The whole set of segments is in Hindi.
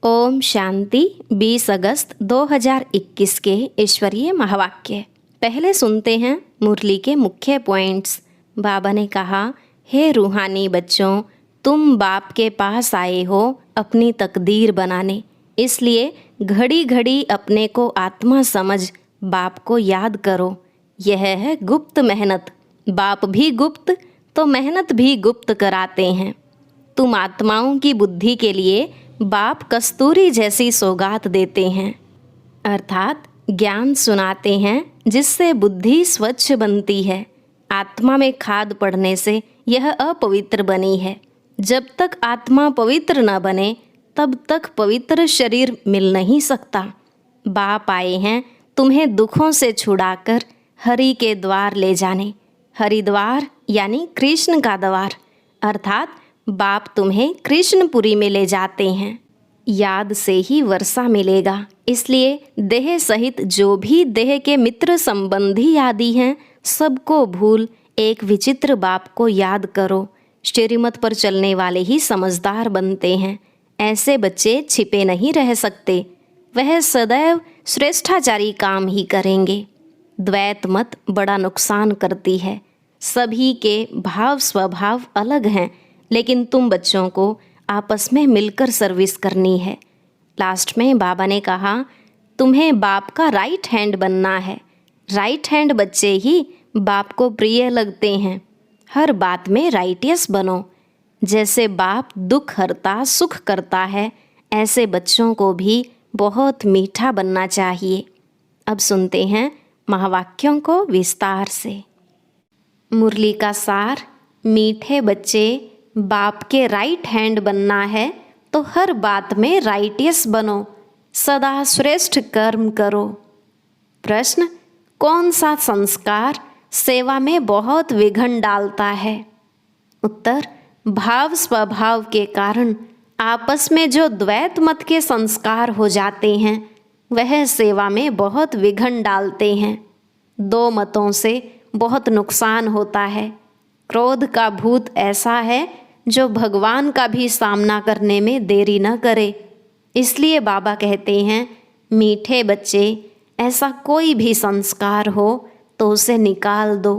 ओम शांति। 20 अगस्त 2021 के ईश्वरीय महावाक्य। पहले सुनते हैं मुरली के मुख्य पॉइंट्स। बाबा ने कहा, हे रूहानी बच्चों, तुम बाप के पास आए हो अपनी तकदीर बनाने, इसलिए घड़ी घड़ी अपने को आत्मा समझ बाप को याद करो। यह है गुप्त मेहनत। बाप भी गुप्त तो मेहनत भी गुप्त कराते हैं। तुम आत्माओं की बुद्धि के लिए बाप कस्तूरी जैसी सौगात देते हैं, अर्थात ज्ञान सुनाते हैं जिससे बुद्धि स्वच्छ बनती है। आत्मा में खाद पड़ने से यह अपवित्र बनी है। जब तक आत्मा पवित्र न बने तब तक पवित्र शरीर मिल नहीं सकता। बाप आए हैं तुम्हें दुखों से छुड़ाकर हरि के द्वार ले जाने। हरिद्वार यानी कृष्ण का द्वार, अर्थात बाप तुम्हें कृष्णपुरी में ले जाते हैं। याद से ही वर्षा मिलेगा, इसलिए देह सहित जो भी देह के मित्र संबंधी आदि हैं सबको भूल एक विचित्र बाप को याद करो। श्रीमत पर चलने वाले ही समझदार बनते हैं। ऐसे बच्चे छिपे नहीं रह सकते, वह सदैव श्रेष्ठाचारी काम ही करेंगे। द्वैत मत बड़ा नुकसान करती है। सभी के भाव स्वभाव अलग हैं, लेकिन तुम बच्चों को आपस में मिलकर सर्विस करनी है। लास्ट में बाबा ने कहा, तुम्हें बाप का राइट हैंड बनना है। राइट हैंड बच्चे ही बाप को प्रिय लगते हैं। हर बात में राइटियस बनो। जैसे बाप दुख हरता सुख करता है, ऐसे बच्चों को भी बहुत मीठा बनना चाहिए। अब सुनते हैं महावाक्यों को विस्तार से। मुरली का सार, मीठे बच्चे, बाप के राइट हैंड बनना है तो हर बात में राइटियस बनो, सदा श्रेष्ठ कर्म करो। प्रश्न, कौन सा संस्कार सेवा में बहुत विघ्न डालता है? उत्तर, भाव स्वभाव के कारण आपस में जो द्वैत मत के संस्कार हो जाते हैं वह सेवा में बहुत विघ्न डालते हैं। दो मतों से बहुत नुकसान होता है। क्रोध का भूत ऐसा है जो भगवान का भी सामना करने में देरी न करे। इसलिए बाबा कहते हैं, मीठे बच्चे, ऐसा कोई भी संस्कार हो तो उसे निकाल दो।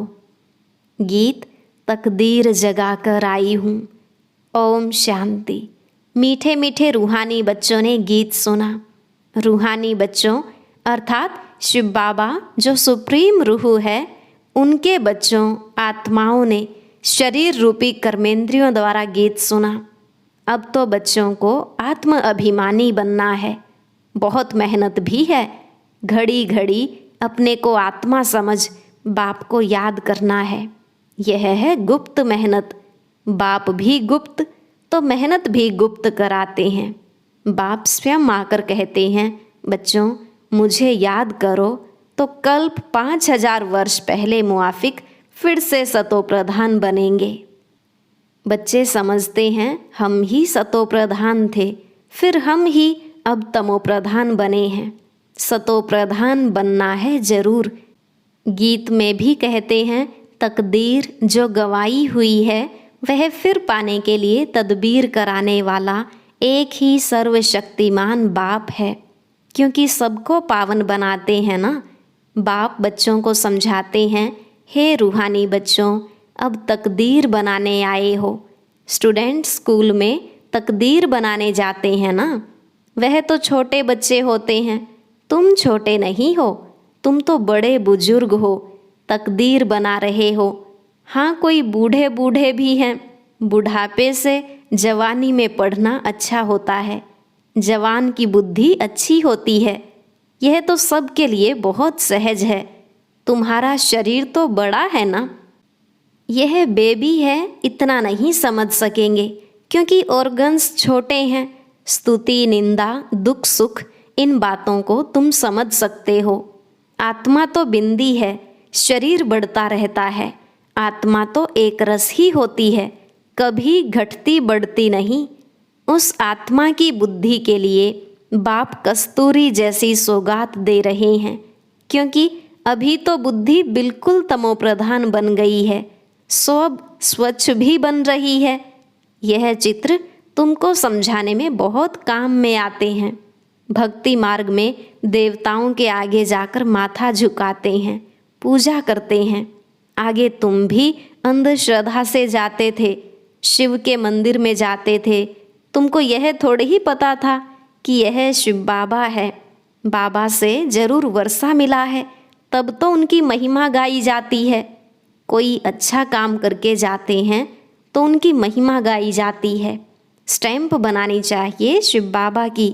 गीत, तकदीर जगा कर आई हूँ। ओम शांति। मीठे मीठे रूहानी बच्चों ने गीत सुना। रूहानी बच्चों अर्थात शिव बाबा जो सुप्रीम रूह है, उनके बच्चों आत्माओं ने शरीर रूपी कर्मेंद्रियों द्वारा गीत सुना। अब तो बच्चों को आत्म अभिमानी बनना है। बहुत मेहनत भी है। घड़ी घड़ी अपने को आत्मा समझ बाप को याद करना है। यह है गुप्त मेहनत। बाप भी गुप्त तो मेहनत भी गुप्त कराते हैं। बाप स्वयं आकर कहते हैं, बच्चों मुझे याद करो तो कल्प 5000 वर्ष पहले मुआफिक फिर से सतो प्रधान बनेंगे। बच्चे समझते हैं हम ही सतो प्रधान थे, फिर हम ही अब तमो प्रधान बने हैं। सतो प्रधान बनना है जरूर। गीत में भी कहते हैं, तकदीर जो गवाई हुई है वह फिर पाने के लिए तदबीर कराने वाला एक ही सर्वशक्तिमान बाप है, क्योंकि सबको पावन बनाते हैं ना। बाप बच्चों को समझाते हैं, हे रूहानी बच्चों, अब तकदीर बनाने आए हो। स्टूडेंट स्कूल में तकदीर बनाने जाते हैं ना, वह तो छोटे बच्चे होते हैं। तुम छोटे नहीं हो, तुम तो बड़े बुजुर्ग हो, तकदीर बना रहे हो। हाँ, कोई बूढ़े बूढ़े भी हैं। बुढ़ापे से जवानी में पढ़ना अच्छा होता है। जवान की बुद्धि अच्छी होती है। यह तो सबके लिए बहुत सहज है। तुम्हारा शरीर तो बड़ा है ना। यह बेबी है, इतना नहीं समझ सकेंगे क्योंकि ऑर्गन्स छोटे हैं। स्तुति, निंदा, दुख, सुख, इन बातों को तुम समझ सकते हो। आत्मा तो बिंदी है, शरीर बढ़ता रहता है। आत्मा तो एक रस ही होती है, कभी घटती बढ़ती नहीं। उस आत्मा की बुद्धि के लिए बाप कस्तूरी जैसी सौगात दे रहे हैं, क्योंकि अभी तो बुद्धि बिल्कुल तमोप्रधान बन गई है, सो अब स्वच्छ भी बन रही है। यह चित्र तुमको समझाने में बहुत काम में आते हैं। भक्ति मार्ग में देवताओं के आगे जाकर माथा झुकाते हैं, पूजा करते हैं। आगे तुम भी अंधश्रद्धा से जाते थे, शिव के मंदिर में जाते थे। तुमको यह थोड़े ही पता था कि यह शिव बाबा है। बाबा से जरूर वर्षा मिला है, तब तो उनकी महिमा गाई जाती है। कोई अच्छा काम करके जाते हैं तो उनकी महिमा गाई जाती है। स्टैंप बनानी चाहिए शिव बाबा की।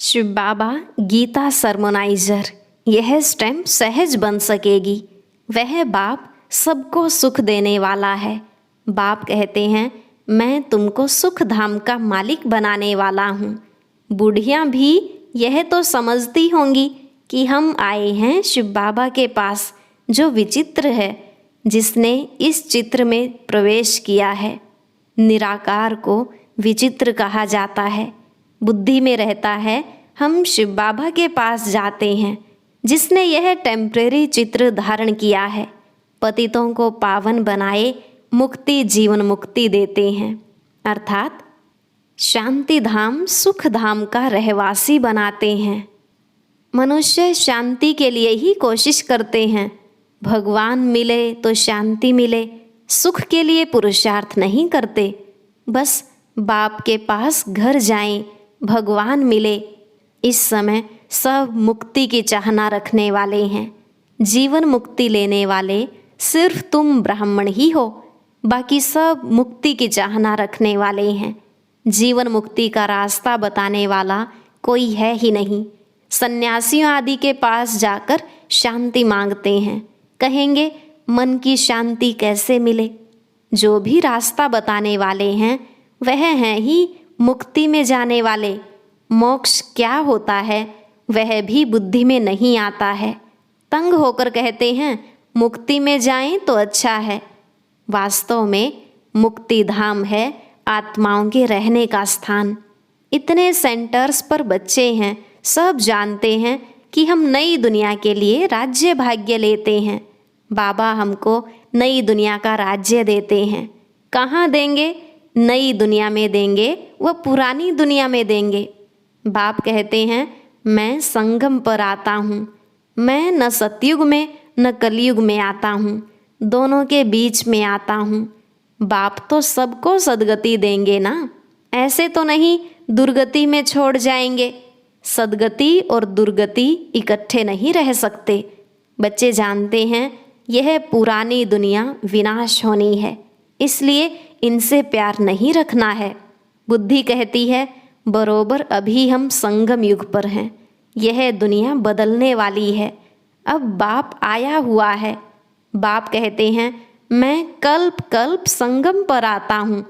शिव बाबा गीता सरमोनाइजर, यह स्टैंप सहज बन सकेगी। वह बाप सबको सुख देने वाला है। बाप कहते हैं, मैं तुमको सुख धाम का मालिक बनाने वाला हूँ। बूढ़ियाँ भी यह तो समझती होंगी कि हम आए हैं शिव बाबा के पास, जो विचित्र है, जिसने इस चित्र में प्रवेश किया है। निराकार को विचित्र कहा जाता है। बुद्धि में रहता है हम शिव बाबा के पास जाते हैं, जिसने यह टेम्परेरी चित्र धारण किया है। पतितों को पावन बनाए मुक्ति जीवन मुक्ति देते हैं, अर्थात शांति धाम सुख धाम का रहवासी बनाते हैं। मनुष्य शांति के लिए ही कोशिश करते हैं। भगवान मिले तो शांति मिले, सुख के लिए पुरुषार्थ नहीं करते। बस बाप के पास घर जाएं, भगवान मिले। इस समय सब मुक्ति की चाहना रखने वाले हैं। जीवन मुक्ति लेने वाले सिर्फ तुम ब्राह्मण ही हो, बाकी सब मुक्ति की चाहना रखने वाले हैं। जीवन मुक्ति का रास्ता बताने वाला कोई है ही नहीं। सन्यासियों आदि के पास जाकर शांति मांगते हैं, कहेंगे मन की शांति कैसे मिले। जो भी रास्ता बताने वाले हैं वह हैं ही मुक्ति में जाने वाले। मोक्ष क्या होता है वह भी बुद्धि में नहीं आता है। तंग होकर कहते हैं मुक्ति में जाएं तो अच्छा है। वास्तव में मुक्ति धाम है आत्माओं के रहने का स्थान। इतने सेंटर्स पर बच्चे हैं, सब जानते हैं कि हम नई दुनिया के लिए राज्य भाग्य लेते हैं। बाबा हमको नई दुनिया का राज्य देते हैं। कहाँ देंगे? नई दुनिया में देंगे, वह पुरानी दुनिया में देंगे। बाप कहते हैं, मैं संगम पर आता हूँ। मैं न सतयुग में न कलयुग में आता हूँ, दोनों के बीच में आता हूँ। बाप तो सबको सदगति देंगे ना, ऐसे तो नहीं दुर्गति में छोड़ जाएंगे। सदगति और दुर्गति इकट्ठे नहीं रह सकते। बच्चे जानते हैं यह पुरानी दुनिया विनाश होनी है, इसलिए इनसे प्यार नहीं रखना है। बुद्धि कहती है बरोबर अभी हम संगम युग पर हैं, यह दुनिया बदलने वाली है। अब बाप आया हुआ है। बाप कहते हैं मैं कल्प कल्प संगम पर आता हूँ,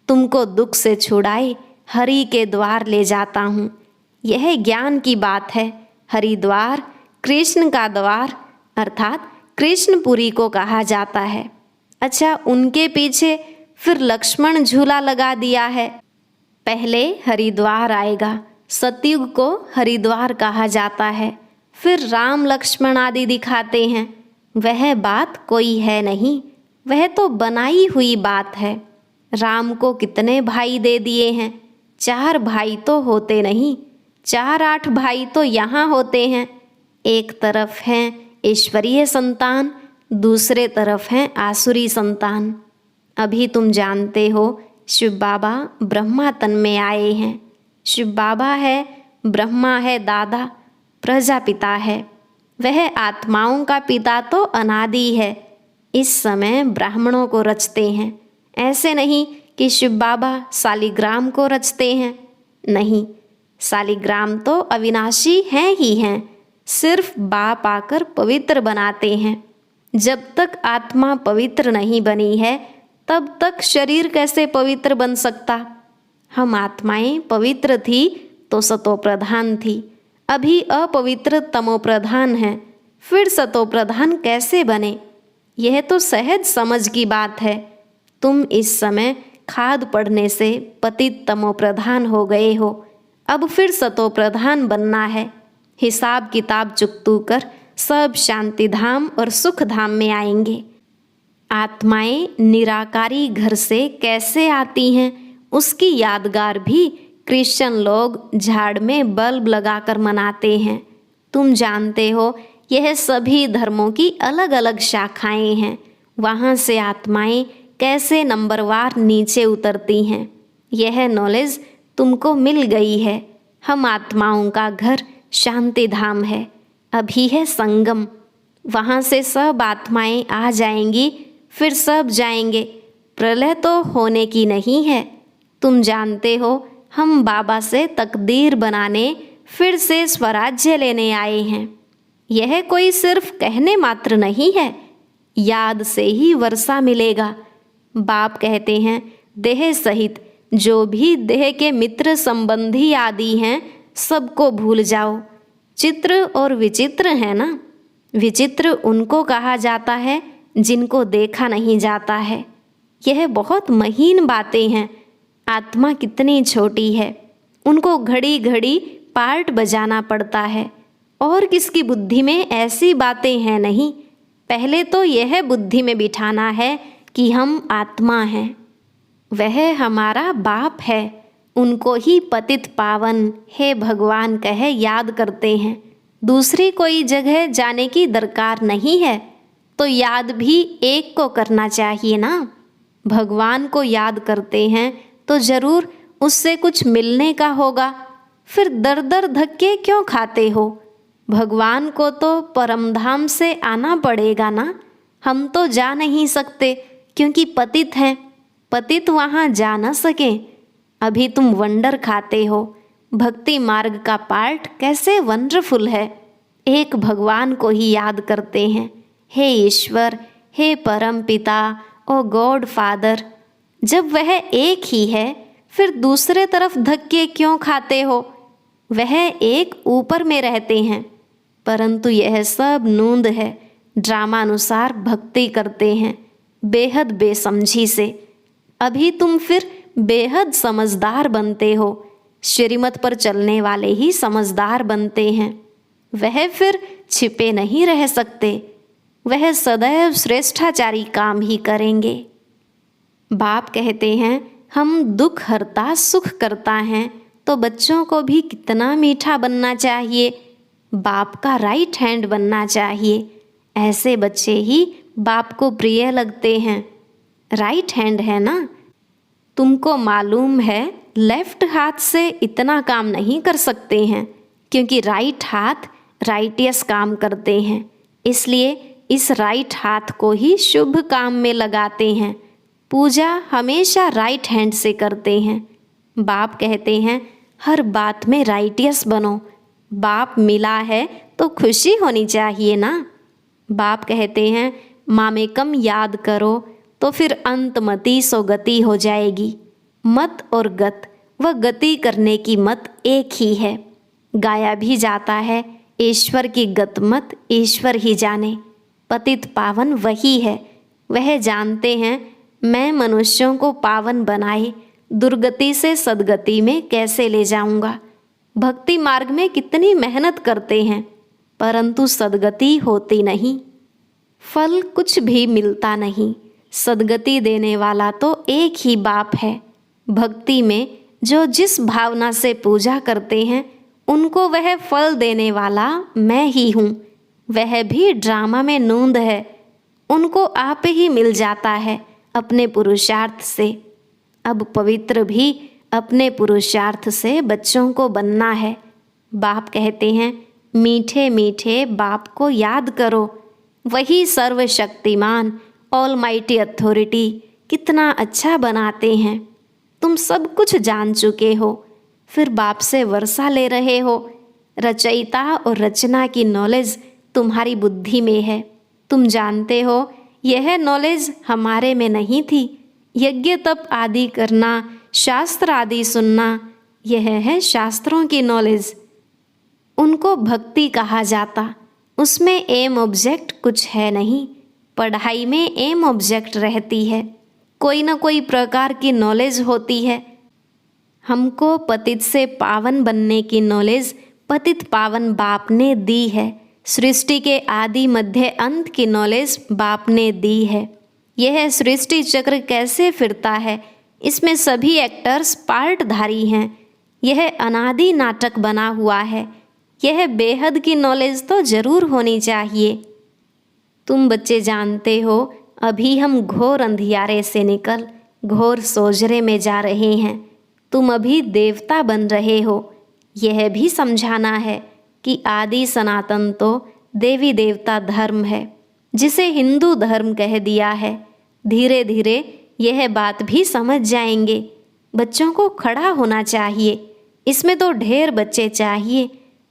तुमको दुख से छुड़ाए हरि के द्वार ले जाता हूँ। यह ज्ञान की बात है। हरिद्वार कृष्ण का द्वार, अर्थात कृष्णपुरी को कहा जाता है। अच्छा, उनके पीछे फिर लक्ष्मण झूला लगा दिया है। पहले हरिद्वार आएगा, सतयुग को हरिद्वार कहा जाता है। फिर राम लक्ष्मण आदि दिखाते हैं। वह बात कोई है नहीं, वह तो बनाई हुई बात है। राम को कितने भाई दे दिए हैं? 4 भाई तो होते नहीं, 4-8 भाई तो यहाँ होते हैं। एक तरफ हैं ईश्वरीय संतान, दूसरे तरफ हैं आसुरी संतान। अभी तुम जानते हो शिव बाबा ब्रह्मा तन में आए हैं। शिव बाबा है, ब्रह्मा है दादा, प्रजापिता है। वह आत्माओं का पिता तो अनादि है। इस समय ब्राह्मणों को रचते हैं। ऐसे नहीं कि शिव बाबा शालिग्राम को रचते हैं, नहीं, शालिग्राम तो अविनाशी हैं ही हैं। सिर्फ बाप आकर पवित्र बनाते हैं। जब तक आत्मा पवित्र नहीं बनी है तब तक शरीर कैसे पवित्र बन सकता? हम आत्माएं पवित्र थी तो सतोप्रधान थी, अभी अपवित्र तमोप्रधान हैं, फिर सतोप्रधान कैसे बने? यह तो सहज समझ की बात है। तुम इस समय खाद पड़ने से पतित तमोप्रधान हो गए हो, अब फिर सतोप्रधान बनना है। हिसाब किताब चुकतू कर सब शांति धाम और सुख धाम में आएंगे। आत्माएं निराकारी घर से कैसे आती हैं उसकी यादगार भी क्रिश्चियन लोग झाड़ में बल्ब लगाकर मनाते हैं। तुम जानते हो यह सभी धर्मों की अलग अलग शाखाएं हैं। वहाँ से आत्माएं कैसे नंबरवार नीचे उतरती हैं, यह नॉलेज तुमको मिल गई है। हम आत्माओं का घर शांति धाम है, अभी है संगम। वहाँ से सब आत्माएं आ जाएंगी, फिर सब जाएंगे। प्रलय तो होने की नहीं है। तुम जानते हो हम बाबा से तकदीर बनाने, फिर से स्वराज्य लेने आए हैं। यह कोई सिर्फ कहने मात्र नहीं है, याद से ही वर्षा मिलेगा। बाप कहते हैं देह सहित जो भी देह के मित्र संबंधी आदि हैं सबको भूल जाओ। चित्र और विचित्र है ना। विचित्र उनको कहा जाता है जिनको देखा नहीं जाता है। यह बहुत महीन बातें हैं। आत्मा कितनी छोटी है, उनको घड़ी घड़ी पार्ट बजाना पड़ता है। और किसकी बुद्धि में ऐसी बातें हैं नहीं। पहले तो यह बुद्धि में बिठाना है कि हम आत्मा हैं, वह हमारा बाप है। उनको ही पतित पावन हे भगवान कह याद करते हैं। दूसरी कोई जगह जाने की दरकार नहीं है। तो याद भी एक को करना चाहिए ना। भगवान को याद करते हैं तो जरूर उससे कुछ मिलने का होगा। फिर दर दर धक्के क्यों खाते हो? भगवान को तो परमधाम से आना पड़ेगा ना। हम तो जा नहीं सकते क्योंकि पतित हैं। पतित वहाँ जा न सके। अभी तुम वंडर खाते हो। भक्ति मार्ग का पार्ट कैसे वंडरफुल है। एक भगवान को ही याद करते हैं, हे ईश्वर, हे परम पिता, ओ गॉड फादर। जब वह एक ही है फिर दूसरे तरफ धक्के क्यों खाते हो? वह एक ऊपर में रहते हैं, परंतु यह सब नूंद है। ड्रामानुसार भक्ति करते हैं बेहद बेसमझी से। अभी तुम फिर बेहद समझदार बनते हो। श्रीमत पर चलने वाले ही समझदार बनते हैं। वह फिर छिपे नहीं रह सकते। वह सदैव श्रेष्ठाचारी काम ही करेंगे। बाप कहते हैं हम दुख हरता सुख करता हैं, तो बच्चों को भी कितना मीठा बनना चाहिए। बाप का राइट हैंड बनना चाहिए। ऐसे बच्चे ही बाप को प्रिय लगते हैं। राइट हैंड है ना। तुमको मालूम है लेफ्ट हाथ से इतना काम नहीं कर सकते हैं, क्योंकि राइट हाथ राइटियस काम करते हैं। इसलिए इस राइट हाथ को ही शुभ काम में लगाते हैं। पूजा हमेशा राइट हैंड से करते हैं। बाप कहते हैं हर बात में राइटियस बनो। बाप मिला है तो खुशी होनी चाहिए ना। बाप कहते हैं मामेकम याद करो तो फिर अंतमति सो गति हो जाएगी। मत और गत व गति करने की मत एक ही है। गाया भी जाता है ईश्वर की गत मत ईश्वर ही जाने। पतित पावन वही है। वह जानते हैं मैं मनुष्यों को पावन बनाए दुर्गति से सदगति में कैसे ले जाऊंगा। भक्ति मार्ग में कितनी मेहनत करते हैं, परंतु सदगति होती नहीं। फल कुछ भी मिलता नहीं। सदगति देने वाला तो एक ही बाप है। भक्ति में जो जिस भावना से पूजा करते हैं उनको वह फल देने वाला मैं ही हूँ। वह भी ड्रामा में नूंद है। उनको आप ही मिल जाता है अपने पुरुषार्थ से। अब पवित्र भी अपने पुरुषार्थ से बच्चों को बनना है। बाप कहते हैं मीठे मीठे बाप को याद करो। वही सर्वशक्तिमान ऑलमाइटी अथॉरिटी कितना अच्छा बनाते हैं। तुम सब कुछ जान चुके हो, फिर बाप से वर्षा ले रहे हो। रचयिता और रचना की नॉलेज तुम्हारी बुद्धि में है। तुम जानते हो यह नॉलेज हमारे में नहीं थी। यज्ञ तप आदि करना, शास्त्र आदि सुनना, यह है शास्त्रों की नॉलेज। उनको भक्ति कहा जाता। उसमें एम ऑब्जेक्ट कुछ है नहीं। पढ़ाई में एम ऑब्जेक्ट रहती है। कोई न कोई प्रकार की नॉलेज होती है। हमको पतित से पावन बनने की नॉलेज पतित पावन बाप ने दी है। सृष्टि के आदि मध्य अंत की नॉलेज बाप ने दी है। यह सृष्टि चक्र कैसे फिरता है इसमें सभी एक्टर्स पार्टधारी हैं। यह अनादि नाटक बना हुआ है। यह बेहद की नॉलेज तो ज़रूर होनी चाहिए। तुम बच्चे जानते हो, अभी हम घोर अंधियारे से निकल घोर सोजरे में जा रहे हैं। तुम अभी देवता बन रहे हो। यह भी समझाना है कि आदि सनातन तो देवी देवता धर्म है, जिसे हिंदू धर्म कह दिया है। धीरे धीरे यह बात भी समझ जाएंगे। बच्चों को खड़ा होना चाहिए। इसमें तो ढेर बच्चे चाहिए।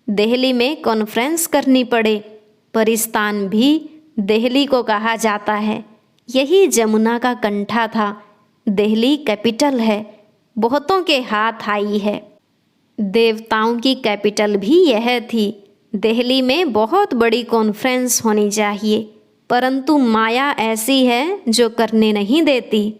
दिल्ली में कॉन्फ्रेंस करनी पड़े। परिस्तान भी दिल्ली को कहा जाता है। यही जमुना का कंठा था। दिल्ली कैपिटल है, बहुतों के हाथ आई है। देवताओं की कैपिटल भी यह थी। दिल्ली में बहुत बड़ी कॉन्फ्रेंस होनी चाहिए, परंतु माया ऐसी है जो करने नहीं देती,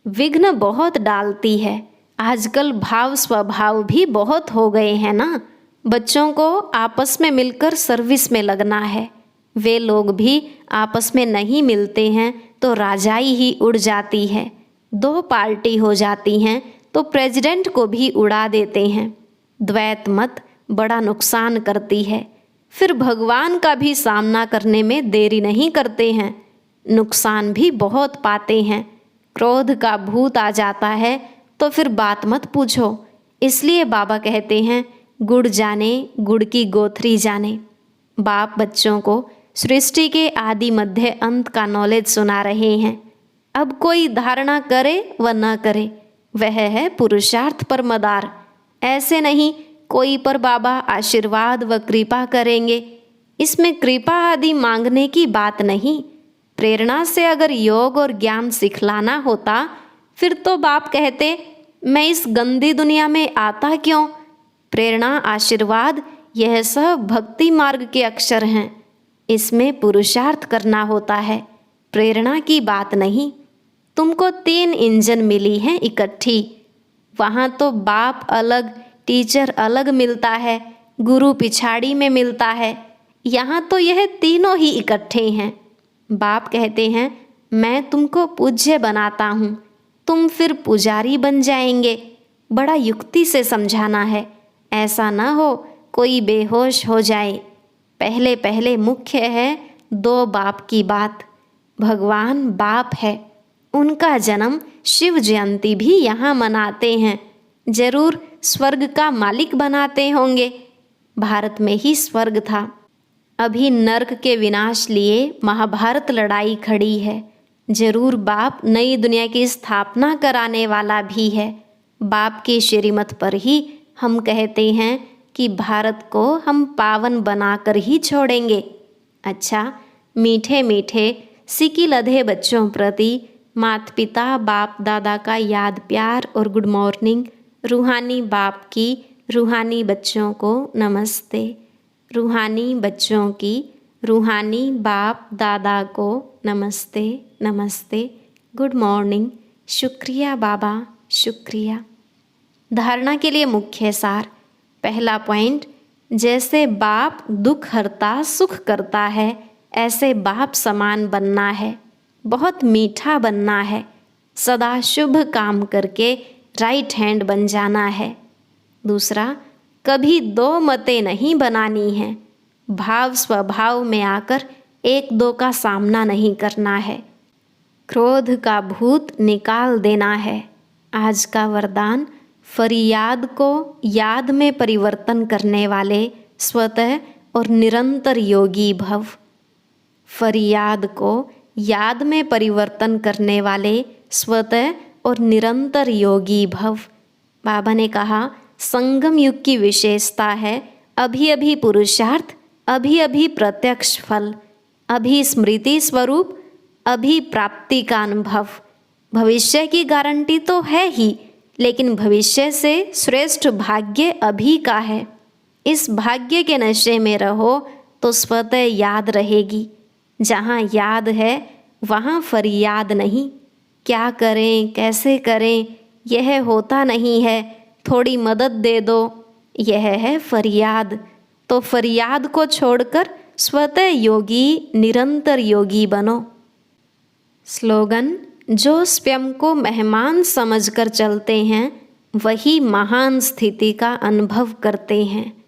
विघ्न बहुत डालती है। आजकल भाव स्वभाव भी बहुत हो गए हैं ना। बच्चों को आपस में मिलकर सर्विस में लगना है। वे लोग भी आपस में नहीं मिलते हैं तो राजाई ही उड़ जाती है। दो पार्टी हो जाती हैं तो प्रेसिडेंट को भी उड़ा देते हैं। द्वैत मत बड़ा नुकसान करती है। फिर भगवान का भी सामना करने में देरी नहीं करते हैं, नुकसान भी बहुत पाते हैं। क्रोध का भूत आ जाता है तो फिर बात मत पूछो। इसलिए बाबा कहते हैं, गुड़ जाने गुड़ की गोथरी जाने। बाप बच्चों को सृष्टि के आदि मध्य अंत का नॉलेज सुना रहे हैं। अब कोई धारणा करे व न करे, वह है पुरुषार्थ पर मदार। ऐसे नहीं कोई पर बाबा आशीर्वाद व कृपा करेंगे। इसमें कृपा आदि मांगने की बात नहीं। प्रेरणा से अगर योग और ज्ञान सिखलाना होता, फिर तो बाप कहते, मैं इस गंदी दुनिया में आता क्यों। प्रेरणा आशीर्वाद यह सब भक्ति मार्ग के अक्षर हैं। इसमें पुरुषार्थ करना होता है, प्रेरणा की बात नहीं। तुमको 3 इंजन मिली हैं इकट्ठी। वहाँ तो बाप अलग, टीचर अलग मिलता है, गुरु पिछाड़ी में मिलता है। यहाँ तो यह तीनों ही इकट्ठे हैं। बाप कहते हैं, मैं तुमको पूज्य बनाता हूँ, तुम फिर पुजारी बन जाएंगे। बड़ा युक्ति से समझाना है, ऐसा न हो कोई बेहोश हो जाए। पहले पहले मुख्य है 2 बाप की बात। भगवान बाप है। उनका जन्म शिव जयंती भी यहाँ मनाते हैं। जरूर स्वर्ग का मालिक बनाते होंगे। भारत में ही स्वर्ग था। अभी नर्क के विनाश लिए महाभारत लड़ाई खड़ी है। जरूर बाप नई दुनिया की स्थापना कराने वाला भी है। बाप की श्रीमत पर ही हम कहते हैं कि भारत को हम पावन बनाकर ही छोड़ेंगे। अच्छा, मीठे मीठे सिकी लधे बच्चों प्रति माता पिता बाप दादा का याद प्यार और गुड मॉर्निंग। रूहानी बाप की रूहानी बच्चों को नमस्ते। रूहानी बच्चों की रूहानी बाप दादा को नमस्ते नमस्ते, गुड मॉर्निंग। शुक्रिया बाबा, शुक्रिया। धारणा के लिए मुख्य सार। पहला पॉइंट, जैसे बाप दुख हरता सुख करता है, ऐसे बाप समान बनना है। बहुत मीठा बनना है। सदा शुभ काम करके राइट हैंड बन जाना है। दूसरा, कभी 2 मतें नहीं बनानी हैं। भाव स्वभाव में आकर 1-2 का सामना नहीं करना है। क्रोध का भूत निकाल देना है। आज का वरदान, फरियाद को याद में परिवर्तन करने वाले स्वतः और निरंतर योगी भव। फरियाद को याद में परिवर्तन करने वाले स्वतः और निरंतर योगी भव। बाबा ने कहा, संगम युग की विशेषता है अभी अभी पुरुषार्थ, अभी अभी प्रत्यक्ष फल, अभी स्मृति स्वरूप, अभी प्राप्ति का अनुभव। भविष्य की गारंटी तो है ही, लेकिन भविष्य से श्रेष्ठ भाग्य अभी का है। इस भाग्य के नशे में रहो तो स्वतः याद रहेगी। जहाँ याद है वहाँ फरियाद नहीं। क्या करें कैसे करें यह होता नहीं है, थोड़ी मदद दे दो, यह है फरियाद। तो फरियाद को छोड़कर स्वतः योगी निरंतर योगी बनो। स्लोगन, जो स्वयं को मेहमान समझकर चलते हैं वही महान स्थिति का अनुभव करते हैं।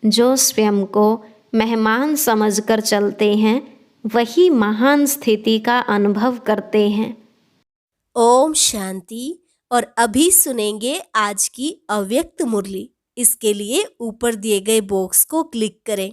जो स्वयं को मेहमान समझकर चलते हैं वही महान स्थिति का अनुभव करते हैं। ओम शांति। और अभी सुनेंगे आज की अव्यक्त मुरली। इसके लिए ऊपर दिए गए बॉक्स को क्लिक करें।